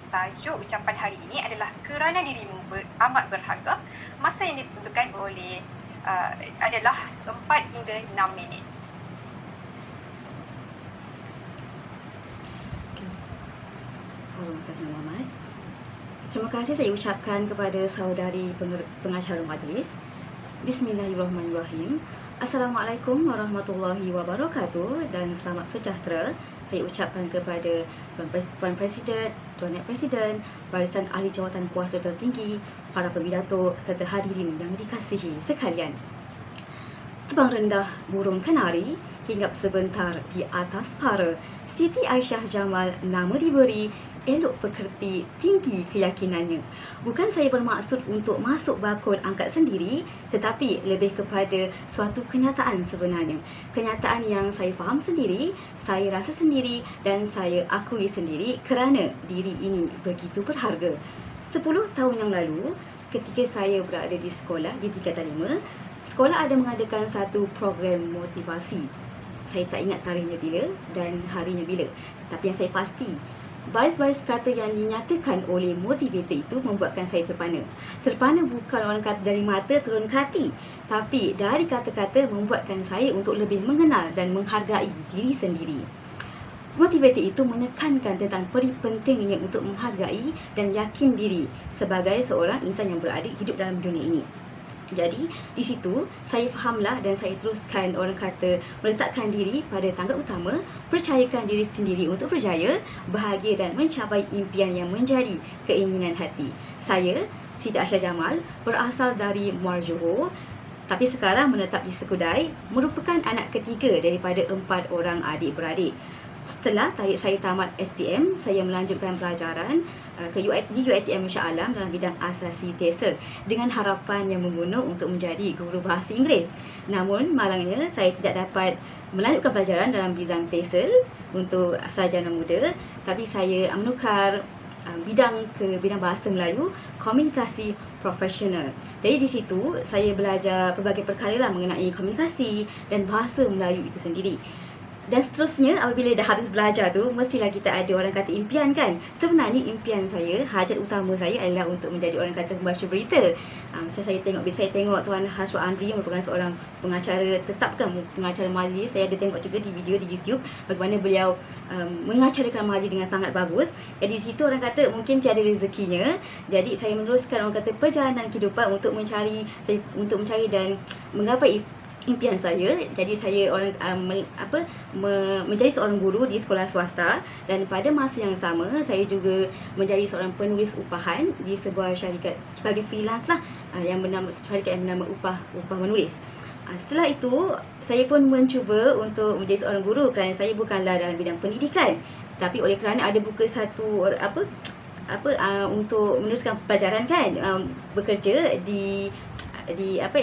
tajuk ucapan hari ini adalah kerana dirimu amat berharga. Masa yang ditentukan oleh adalah 4 hingga 6 minit. Muhammad. Terima kasih saya ucapkan kepada saudari pengacara majlis. Bismillahirrahmanirrahim. Assalamualaikum warahmatullahi wabarakatuh dan selamat sejahtera. Saya ucapkan kepada Tuan Presiden, Tuan Naib Presiden, barisan ahli jawatan kuasa tertinggi, para pepidato serta hadirin yang dikasihi sekalian. Terbang rendah burung kenari, hinggap sebentar di atas para. Siti Aisyah Jamal nama diberi, elok pekerti, tinggi keyakinannya. Bukan saya bermaksud untuk masuk bakul angkat sendiri, tetapi lebih kepada suatu kenyataan sebenarnya. Kenyataan yang saya faham sendiri, saya rasa sendiri dan saya akui sendiri kerana diri ini begitu berharga. 10 tahun yang lalu, ketika saya berada di sekolah di tingkatan 5, sekolah ada mengadakan satu program motivasi. Saya tak ingat tarikhnya bila dan harinya bila. Tapi yang saya pasti, baris-baris kata yang dinyatakan oleh motivator itu membuatkan saya terpana. Terpana bukan orang kata dari mata turun ke hati, tapi dari kata-kata membuatkan saya untuk lebih mengenal dan menghargai diri sendiri. Motivator itu menekankan tentang pentingnya untuk menghargai dan yakin diri sebagai seorang insan yang berada hidup dalam dunia ini. Jadi, di situ saya fahamlah dan saya teruskan orang kata meletakkan diri pada tangga utama, percayakan diri sendiri untuk berjaya, bahagia dan mencapai impian yang menjadi keinginan hati. Saya, Siti Aisyah Jamal, berasal dari Muar Johor, tapi sekarang menetap di Sekudai, merupakan anak ketiga daripada 4 orang adik-beradik. Setelah saya tamat SPM, saya melanjutkan pelajaran di UiTM Shah Alam dalam bidang asasi TESOL dengan harapan yang membunuh untuk menjadi guru bahasa Inggeris. Namun malangnya saya tidak dapat melanjutkan pelajaran dalam bidang TESOL untuk sarjana muda, tapi saya menukar bidang ke bidang bahasa Melayu, komunikasi profesional. Jadi di situ saya belajar pelbagai perkara lah mengenai komunikasi dan bahasa Melayu itu sendiri. Dan seterusnya, apabila dah habis belajar tu, mestilah kita ada orang kata impian kan. Sebenarnya impian saya, hajat utama saya adalah untuk menjadi orang kata pembaca berita. Macam saya tengok Tuan Haswa Andri yang merupakan seorang pengacara tetap kan, pengacara majlis. Saya ada tengok juga di video di YouTube bagaimana beliau mengacarakan majlis dengan sangat bagus. Jadi di situ orang kata mungkin tiada rezekinya. Jadi saya meneruskan orang kata perjalanan kehidupan untuk mencari dan menggapai impian saya. Jadi saya menjadi seorang guru di sekolah swasta, dan pada masa yang sama saya juga menjadi seorang penulis upahan di sebuah syarikat sebagai freelance lah, yang bernama syarikat yang bernama upah menulis. Setelah itu saya pun mencuba untuk menjadi seorang guru kerana saya bukanlah dalam bidang pendidikan, tapi oleh kerana ada buka satu untuk meneruskan pelajaran kan, bekerja di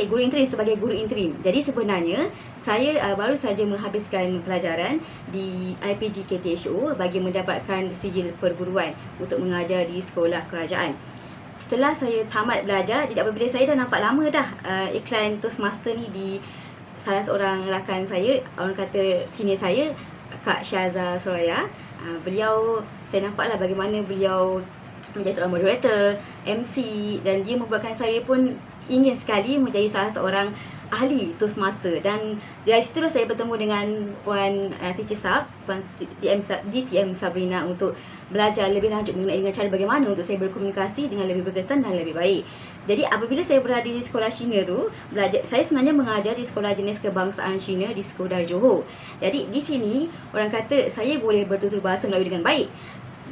guru interim sebagai guru interim. Jadi sebenarnya saya baru saja menghabiskan pelajaran di IPG KTHO bagi mendapatkan sijil perguruan untuk mengajar di sekolah kerajaan. Setelah saya tamat belajar, jadi apabila saya dah nampak lama dah iklan Toastmaster ni di salah seorang rakan saya, orang kata senior saya, Kak Syaza Soraya. Beliau, saya nampaklah bagaimana beliau menjadi seorang moderator, MC, dan dia membuatkan saya pun ingin sekali menjadi salah seorang ahli Toastmaster. Dan dari situlah saya bertemu dengan Puan Teacher Sab, Puan DTM Sabrina, untuk belajar lebih lanjut mengenai dengan cara bagaimana untuk saya berkomunikasi dengan lebih berkesan dan lebih baik. Jadi apabila saya berada di sekolah Cina tu, saya sebenarnya mengajar di sekolah jenis kebangsaan Cina di Sekudai Johor. Jadi di sini orang kata saya boleh bertutur bahasa Melayu dengan baik,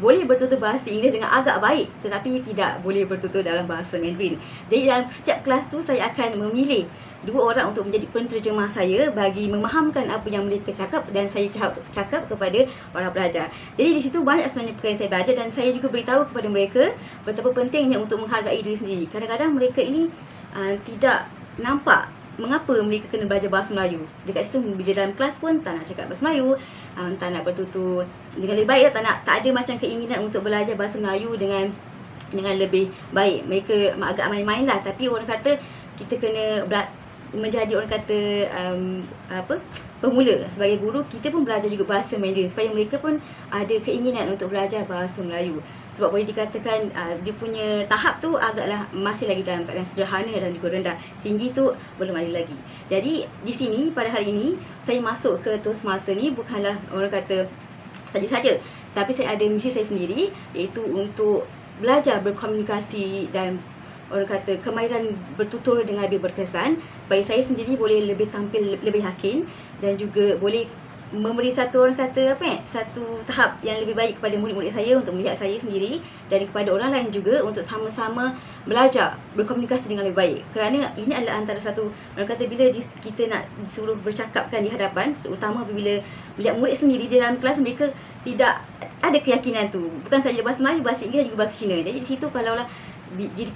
boleh bertutur bahasa Inggeris dengan agak baik, tetapi tidak boleh bertutur dalam bahasa Mandarin. Jadi dalam setiap kelas tu saya akan memilih 2 orang untuk menjadi penterjemah saya bagi memahamkan apa yang mereka cakap dan saya cakap kepada para pelajar. Jadi di situ banyak sebenarnya perkara yang saya belajar, dan saya juga beritahu kepada mereka betapa pentingnya untuk menghargai diri sendiri. Kadang-kadang mereka ini tidak nampak mengapa mereka kena belajar bahasa Melayu. Dekat situ bila dalam kelas pun tak nak cakap bahasa Melayu, tak nak bertutur dengan lebih baik, tak ada macam keinginan untuk belajar bahasa Melayu dengan lebih baik. Mereka agak main-main lah. Tapi orang kata kita kena menjadi orang kata pemula. Sebagai guru, kita pun belajar juga bahasa Mandarin supaya mereka pun ada keinginan untuk belajar bahasa Melayu. Sebab boleh dikatakan dia punya tahap tu agaklah masih lagi dalam keadaan sederhana dan juga rendah. Tinggi tu belum ada lagi. Jadi di sini pada hari ini saya masuk ke Toastmaster ni bukanlah orang kata saja-saja, tapi saya ada misi saya sendiri, iaitu untuk belajar berkomunikasi dan orang kata kemahiran bertutur dengan lebih berkesan. Bagi saya sendiri boleh lebih tampil lebih yakin dan juga boleh memberi satu orang kata satu tahap yang lebih baik kepada murid-murid saya untuk melihat saya sendiri dan kepada orang lain juga untuk sama-sama belajar berkomunikasi dengan lebih baik. Kerana ini adalah antara satu orang kata bila kita nak disuruh bercakapkan di hadapan, terutama apabila melihat murid sendiri di dalam kelas, mereka tidak ada keyakinan tu. Bukan saja bahasa Melayu, bahasa Inggeris juga bahasa Cina. Jadi di situ kalaulah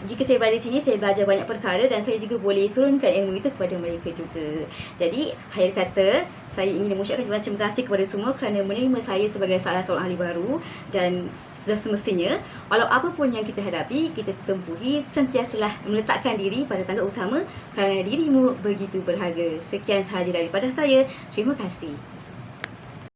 jika saya berada di sini, saya belajar banyak perkara dan saya juga boleh turunkan ilmu itu kepada mereka juga. Jadi, akhir kata, saya ingin mengucapkan terima kasih kepada semua kerana menerima saya sebagai salah seorang ahli baru dan sudah semestinya, walau apa pun yang kita hadapi, kita tempuhi, sentiasalah meletakkan diri pada tangga utama kerana dirimu begitu berharga. Sekian sahaja daripada saya. Terima kasih.